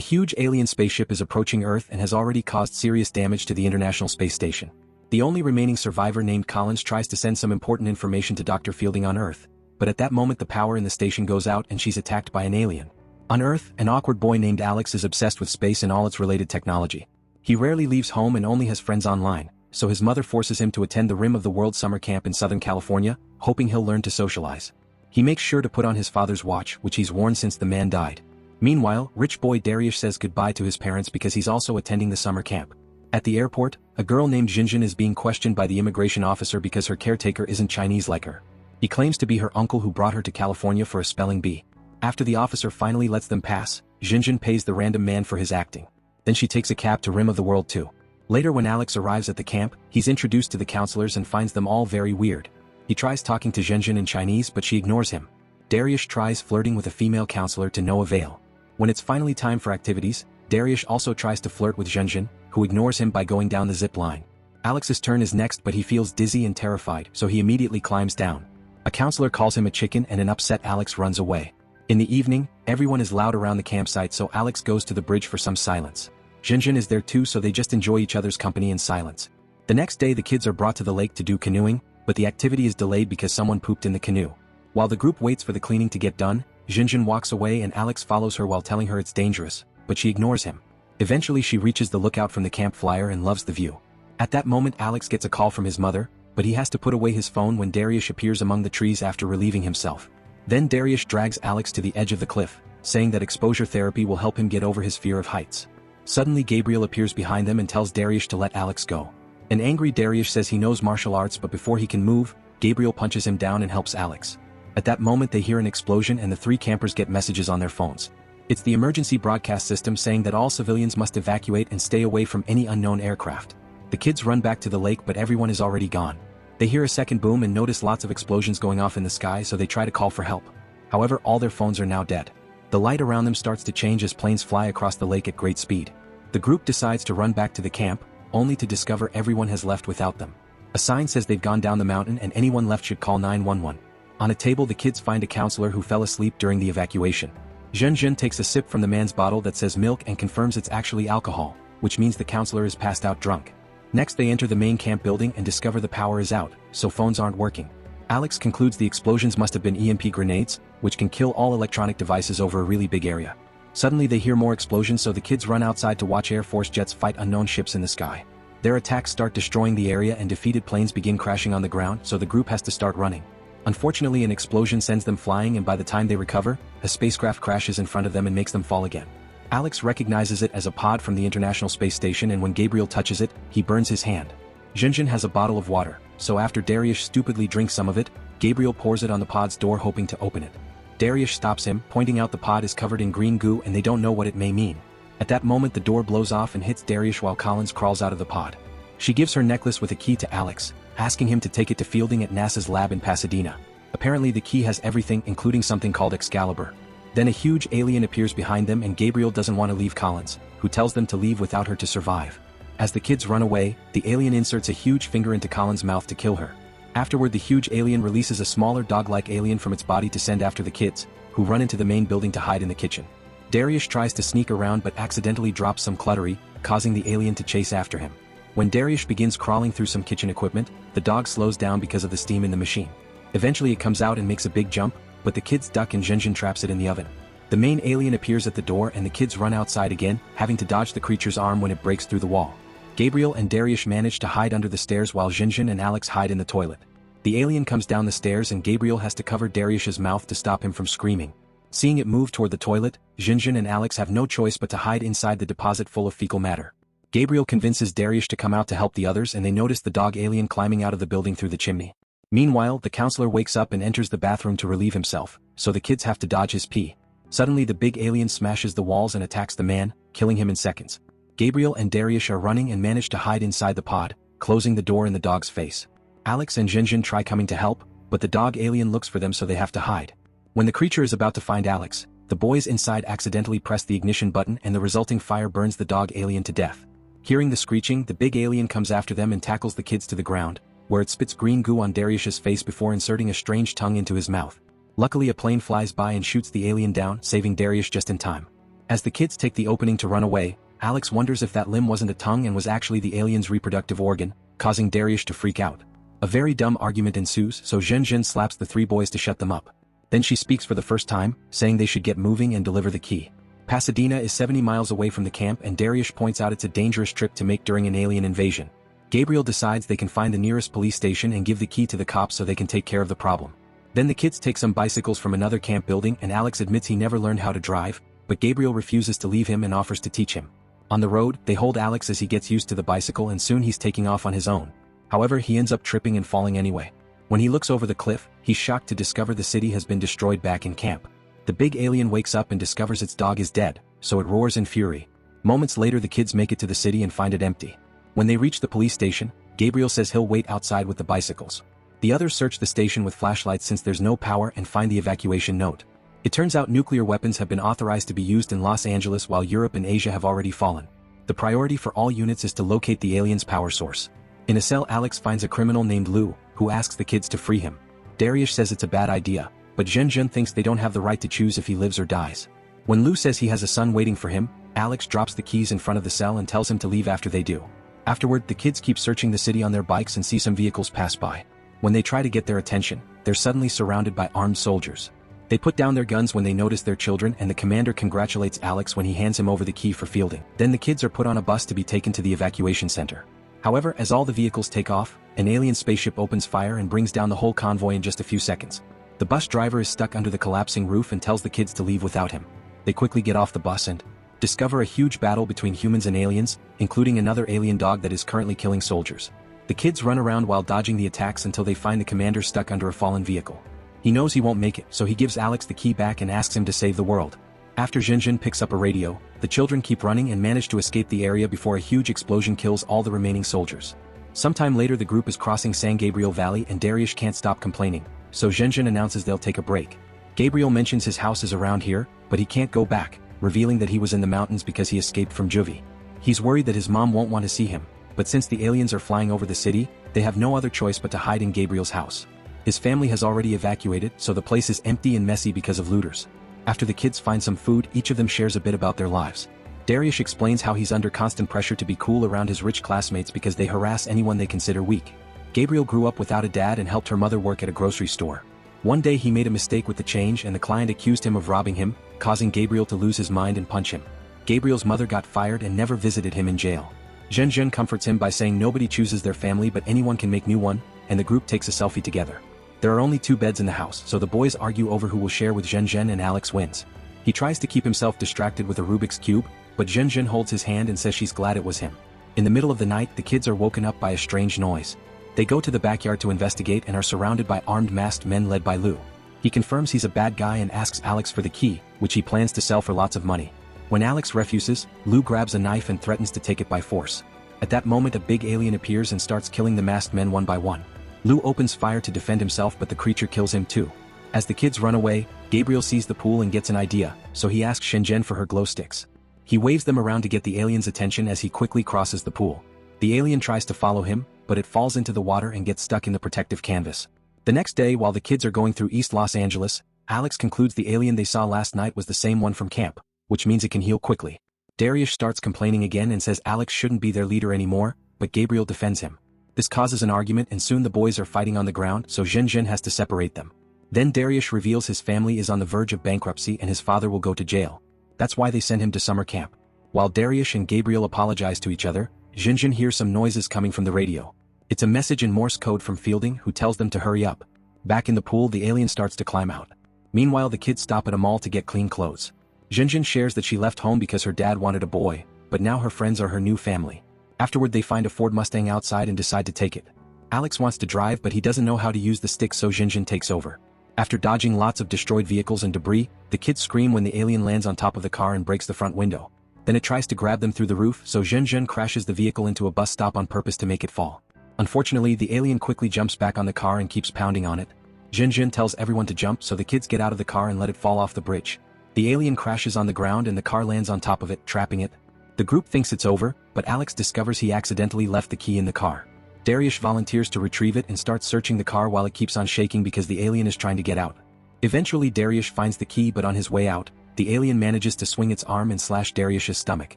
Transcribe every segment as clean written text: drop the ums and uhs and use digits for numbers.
huge alien spaceship is approaching Earth and has already caused serious damage to the International Space Station. The only remaining survivor named Collins tries to send some important information to Dr. Fielding on Earth, but at that moment the power in the station goes out and she's attacked by an alien. On Earth, an awkward boy named Alex is obsessed with space and all its related technology. He rarely leaves home and only has friends online, so his mother forces him to attend the Rim of the World summer camp in Southern California, hoping he'll learn to socialize. He makes sure to put on his father's watch, which he's worn since the man died. Meanwhile, rich boy Darius says goodbye to his parents because he's also attending the summer camp. At the airport, a girl named Jinjin is being questioned by the immigration officer because her caretaker isn't Chinese like her. He claims to be her uncle who brought her to California for a spelling bee. After the officer finally lets them pass, Jinjin pays the random man for his acting. Then she takes a cab to Rim of the World too. Later when Alex arrives at the camp, he's introduced to the counselors and finds them all very weird. He tries talking to Jinjin in Chinese but she ignores him. Darius tries flirting with a female counselor to no avail. When it's finally time for activities, Darius also tries to flirt with Jinjin, who ignores him by going down the zip line. Alex's turn is next but he feels dizzy and terrified so he immediately climbs down. A counselor calls him a chicken and an upset Alex runs away. In the evening, everyone is loud around the campsite so Alex goes to the bridge for some silence. Jinjin is there too so they just enjoy each other's company in silence. The next day the kids are brought to the lake to do canoeing, but the activity is delayed because someone pooped in the canoe. While the group waits for the cleaning to get done, Jinjin walks away and Alex follows her while telling her it's dangerous, but she ignores him. Eventually she reaches the lookout from the camp flyer and loves the view. At that moment Alex gets a call from his mother, but he has to put away his phone when Darius appears among the trees after relieving himself. Then Darius drags Alex to the edge of the cliff, saying that exposure therapy will help him get over his fear of heights. Suddenly Gabriel appears behind them and tells Darius to let Alex go. An angry Darius says he knows martial arts but before he can move, Gabriel punches him down and helps Alex. At that moment they hear an explosion and the three campers get messages on their phones. It's the emergency broadcast system saying that all civilians must evacuate and stay away from any unknown aircraft. The kids run back to the lake but everyone is already gone. They hear a second boom and notice lots of explosions going off in the sky so they try to call for help. However, all their phones are now dead. The light around them starts to change as planes fly across the lake at great speed. The group decides to run back to the camp, only to discover everyone has left without them. A sign says they've gone down the mountain and anyone left should call 911. On a table the kids find a counselor who fell asleep during the evacuation. Jinjin takes a sip from the man's bottle that says milk and confirms it's actually alcohol, which means the counselor is passed out drunk. Next they enter the main camp building and discover the power is out, so phones aren't working. Alex concludes the explosions must have been EMP grenades, which can kill all electronic devices over a really big area. Suddenly they hear more explosions so the kids run outside to watch Air Force jets fight unknown ships in the sky. Their attacks start destroying the area and defeated planes begin crashing on the ground so the group has to start running. Unfortunately an explosion sends them flying and by the time they recover, a spacecraft crashes in front of them and makes them fall again. Alex recognizes it as a pod from the International Space Station and when Gabriel touches it, he burns his hand. Jinjin has a bottle of water, so after Darius stupidly drinks some of it, Gabriel pours it on the pod's door hoping to open it. Darius stops him, pointing out the pod is covered in green goo and they don't know what it may mean. At that moment the door blows off and hits Darius while Collins crawls out of the pod. She gives her necklace with a key to Alex, asking him to take it to Fielding at NASA's lab in Pasadena. Apparently the key has everything including something called Excalibur. Then a huge alien appears behind them and Gabriel doesn't want to leave Collins, who tells them to leave without her to survive. As the kids run away, the alien inserts a huge finger into Collins' mouth to kill her. Afterward the huge alien releases a smaller dog-like alien from its body to send after the kids, who run into the main building to hide in the kitchen. Darius tries to sneak around but accidentally drops some cluttery, causing the alien to chase after him. When Darius begins crawling through some kitchen equipment, the dog slows down because of the steam in the machine. Eventually it comes out and makes a big jump, but the kids duck and Jinjin traps it in the oven. The main alien appears at the door and the kids run outside again, having to dodge the creature's arm when it breaks through the wall. Gabriel and Darius manage to hide under the stairs while Jinjin and Alex hide in the toilet. The alien comes down the stairs and Gabriel has to cover Darius's mouth to stop him from screaming. Seeing it move toward the toilet, Jinjin and Alex have no choice but to hide inside the deposit full of fecal matter. Gabriel convinces Darius to come out to help the others and they notice the dog alien climbing out of the building through the chimney. Meanwhile, the counselor wakes up and enters the bathroom to relieve himself, so the kids have to dodge his pee. Suddenly the big alien smashes the walls and attacks the man, killing him in seconds. Gabriel and Darius are running and manage to hide inside the pod, closing the door in the dog's face. Alex and Jinjin try coming to help, but the dog alien looks for them so they have to hide. When the creature is about to find Alex, the boys inside accidentally press the ignition button and the resulting fire burns the dog alien to death. Hearing the screeching, the big alien comes after them and tackles the kids to the ground, where it spits green goo on Darius's face before inserting a strange tongue into his mouth. Luckily a plane flies by and shoots the alien down, saving Darius just in time. As the kids take the opening to run away, Alex wonders if that limb wasn't a tongue and was actually the alien's reproductive organ, causing Darius to freak out. A very dumb argument ensues, so Zhen slaps the three boys to shut them up. Then she speaks for the first time, saying they should get moving and deliver the key. Pasadena is 70 miles away from the camp and Darius points out it's a dangerous trip to make during an alien invasion. Gabriel decides they can find the nearest police station and give the key to the cops so they can take care of the problem. Then the kids take some bicycles from another camp building and Alex admits he never learned how to drive, but Gabriel refuses to leave him and offers to teach him. On the road, they hold Alex as he gets used to the bicycle and soon he's taking off on his own. However, he ends up tripping and falling anyway. When he looks over the cliff, he's shocked to discover the city has been destroyed back in camp. The big alien wakes up and discovers its dog is dead, so it roars in fury. Moments later the kids make it to the city and find it empty. When they reach the police station, Gabriel says he'll wait outside with the bicycles. The others search the station with flashlights since there's no power and find the evacuation note. It turns out nuclear weapons have been authorized to be used in Los Angeles while Europe and Asia have already fallen. The priority for all units is to locate the alien's power source. In a cell, Alex finds a criminal named Lou, who asks the kids to free him. Darius says it's a bad idea, but Zhen thinks they don't have the right to choose if he lives or dies. When Lou says he has a son waiting for him, Alex drops the keys in front of the cell and tells him to leave after they do. Afterward, the kids keep searching the city on their bikes and see some vehicles pass by. When they try to get their attention, they're suddenly surrounded by armed soldiers. They put down their guns when they notice their children and the commander congratulates Alex when he hands him over the key for fielding. Then the kids are put on a bus to be taken to the evacuation center. However, as all the vehicles take off, an alien spaceship opens fire and brings down the whole convoy in just a few seconds. The bus driver is stuck under the collapsing roof and tells the kids to leave without him. They quickly get off the bus and discover a huge battle between humans and aliens, including another alien dog that is currently killing soldiers. The kids run around while dodging the attacks until they find the commander stuck under a fallen vehicle. He knows he won't make it, so he gives Alex the key back and asks him to save the world. After Zhen picks up a radio, the children keep running and manage to escape the area before a huge explosion kills all the remaining soldiers. Sometime later the group is crossing San Gabriel Valley and Darius can't stop complaining, so Zhen announces they'll take a break. Gabriel mentions his house is around here, but he can't go back, revealing that he was in the mountains because he escaped from Juvie. He's worried that his mom won't want to see him, but since the aliens are flying over the city, they have no other choice but to hide in Gabriel's house. His family has already evacuated, so the place is empty and messy because of looters. After the kids find some food, each of them shares a bit about their lives. Darius explains how he's under constant pressure to be cool around his rich classmates because they harass anyone they consider weak. Gabriel grew up without a dad and helped her mother work at a grocery store. One day he made a mistake with the change and the client accused him of robbing him, causing Gabriel to lose his mind and punch him. Gabriel's mother got fired and never visited him in jail. Zhen comforts him by saying nobody chooses their family but anyone can make new one, and the group takes a selfie together. There are only 2 beds in the house, so the boys argue over who will share with Zhen and Alex wins. He tries to keep himself distracted with a Rubik's Cube, but Zhen holds his hand and says she's glad it was him. In the middle of the night, the kids are woken up by a strange noise. They go to the backyard to investigate and are surrounded by armed masked men led by Lou. He confirms he's a bad guy and asks Alex for the key, which he plans to sell for lots of money. When Alex refuses, Lou grabs a knife and threatens to take it by force. At that moment a big alien appears and starts killing the masked men one by one. Lou opens fire to defend himself but the creature kills him too. As the kids run away, Gabriel sees the pool and gets an idea, so he asks Zhen for her glow sticks. He waves them around to get the alien's attention as he quickly crosses the pool. The alien tries to follow him, but it falls into the water and gets stuck in the protective canvas. The next day while the kids are going through East Los Angeles, Alex concludes the alien they saw last night was the same one from camp, which means it can heal quickly. Darius starts complaining again and says Alex shouldn't be their leader anymore, but Gabriel defends him. This causes an argument and soon the boys are fighting on the ground, so Zhen has to separate them. Then Darius reveals his family is on the verge of bankruptcy and his father will go to jail. That's why they send him to summer camp. While Darius and Gabriel apologize to each other, Zhen hears some noises coming from the radio. It's a message in Morse code from Fielding, who tells them to hurry up. Back in the pool the alien starts to climb out. Meanwhile the kids stop at a mall to get clean clothes. Zhen shares that she left home because her dad wanted a boy, but now her friends are her new family. Afterward they find a Ford Mustang outside and decide to take it. Alex wants to drive but he doesn't know how to use the stick, so Zhen takes over. After dodging lots of destroyed vehicles and debris, the kids scream when the alien lands on top of the car and breaks the front window. Then it tries to grab them through the roof, so Zhen crashes the vehicle into a bus stop on purpose to make it fall. Unfortunately the alien quickly jumps back on the car and keeps pounding on it. Zhen tells everyone to jump, so the kids get out of the car and let it fall off the bridge. The alien crashes on the ground and the car lands on top of it, trapping it. The group thinks it's over, but Alex discovers he accidentally left the key in the car. Darius volunteers to retrieve it and starts searching the car while it keeps on shaking because the alien is trying to get out. Eventually Darius finds the key, but on his way out, the alien manages to swing its arm and slash Dariush's stomach.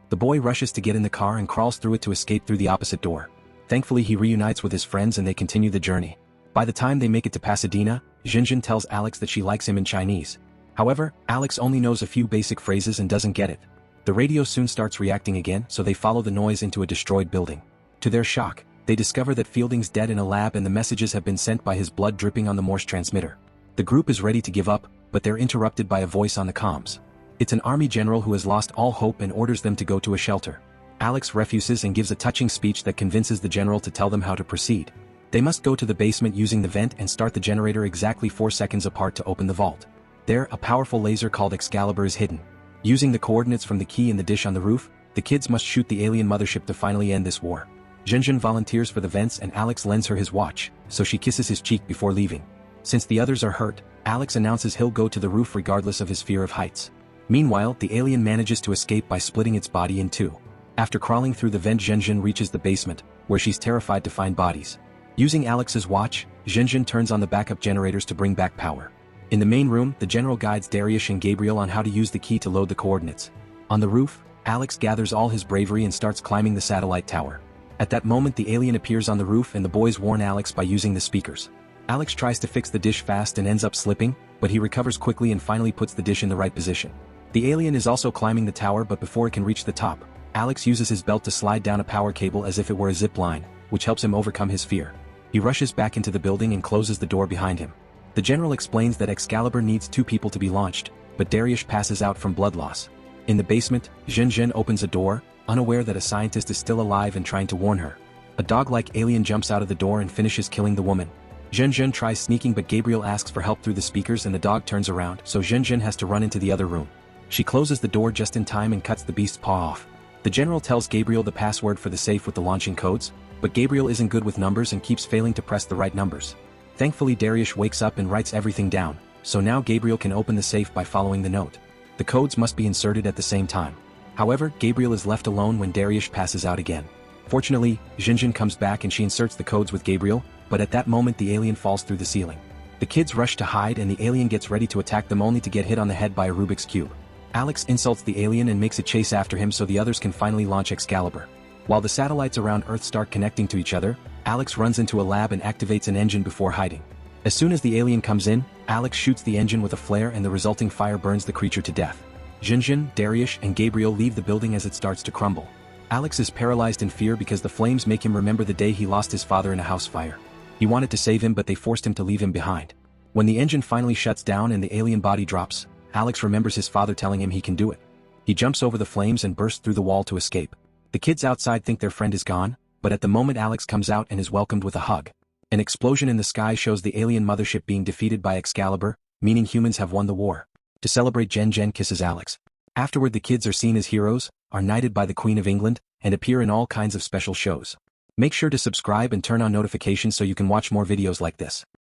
The boy rushes to get in the car and crawls through it to escape through the opposite door. Thankfully he reunites with his friends and they continue the journey. By the time they make it to Pasadena, Jinjin tells Alex that she likes him in Chinese. However, Alex only knows a few basic phrases and doesn't get it. The radio soon starts reacting again, so they follow the noise into a destroyed building. To their shock, they discover that Fielding's dead in a lab and the messages have been sent by his blood dripping on the Morse transmitter. The group is ready to give up, but they're interrupted by a voice on the comms. It's an army general who has lost all hope and orders them to go to a shelter. Alex refuses and gives a touching speech that convinces the general to tell them how to proceed. They must go to the basement using the vent and start the generator exactly 4 seconds apart to open the vault. There, a powerful laser called Excalibur is hidden. Using the coordinates from the key in the dish on the roof, the kids must shoot the alien mothership to finally end this war. Jinjin volunteers for the vents and Alex lends her his watch, so she kisses his cheek before leaving. Since the others are hurt, Alex announces he'll go to the roof regardless of his fear of heights. Meanwhile, the alien manages to escape by splitting its body in two. After crawling through the vent, Jinjin reaches the basement, where she's terrified to find bodies. Using Alex's watch, Jinjin turns on the backup generators to bring back power. In the main room, the general guides Dariush and Gabriel on how to use the key to load the coordinates. On the roof, Alex gathers all his bravery and starts climbing the satellite tower. At that moment, the alien appears on the roof and the boys warn Alex by using the speakers. Alex tries to fix the dish fast and ends up slipping, but he recovers quickly and finally puts the dish in the right position. The alien is also climbing the tower, but before it can reach the top, Alex uses his belt to slide down a power cable as if it were a zip line, which helps him overcome his fear. He rushes back into the building and closes the door behind him. The general explains that Excalibur needs 2 people to be launched, but Dariush passes out from blood loss. In the basement, Jinjin opens a door, unaware that a scientist is still alive and trying to warn her. A dog-like alien jumps out of the door and finishes killing the woman. Jinjin tries sneaking, but Gabriel asks for help through the speakers and the dog turns around, so Jinjin has to run into the other room. She closes the door just in time and cuts the beast's paw off. The general tells Gabriel the password for the safe with the launching codes, but Gabriel isn't good with numbers and keeps failing to press the right numbers. Thankfully, Dariush wakes up and writes everything down, so now Gabriel can open the safe by following the note. The codes must be inserted at the same time. However, Gabriel is left alone when Dariush passes out again. Fortunately, Jinjin comes back and she inserts the codes with Gabriel, but at that moment the alien falls through the ceiling. The kids rush to hide and the alien gets ready to attack them only to get hit on the head by a Rubik's Cube. Alex insults the alien and makes it chase after him so the others can finally launch Excalibur. While the satellites around Earth start connecting to each other, Alex runs into a lab and activates an engine before hiding. As soon as the alien comes in, Alex shoots the engine with a flare and the resulting fire burns the creature to death. Jinjin, Dariush, and Gabriel leave the building as it starts to crumble. Alex is paralyzed in fear because the flames make him remember the day he lost his father in a house fire. He wanted to save him, but they forced him to leave him behind. When the engine finally shuts down and the alien body drops, Alex remembers his father telling him he can do it. He jumps over the flames and bursts through the wall to escape. The kids outside think their friend is gone, but at the moment Alex comes out and is welcomed with a hug. An explosion in the sky shows the alien mothership being defeated by Excalibur, meaning humans have won the war. To celebrate, Jinjin kisses Alex. Afterward, the kids are seen as heroes, are knighted by the Queen of England, and appear in all kinds of special shows. Make sure to subscribe and turn on notifications so you can watch more videos like this.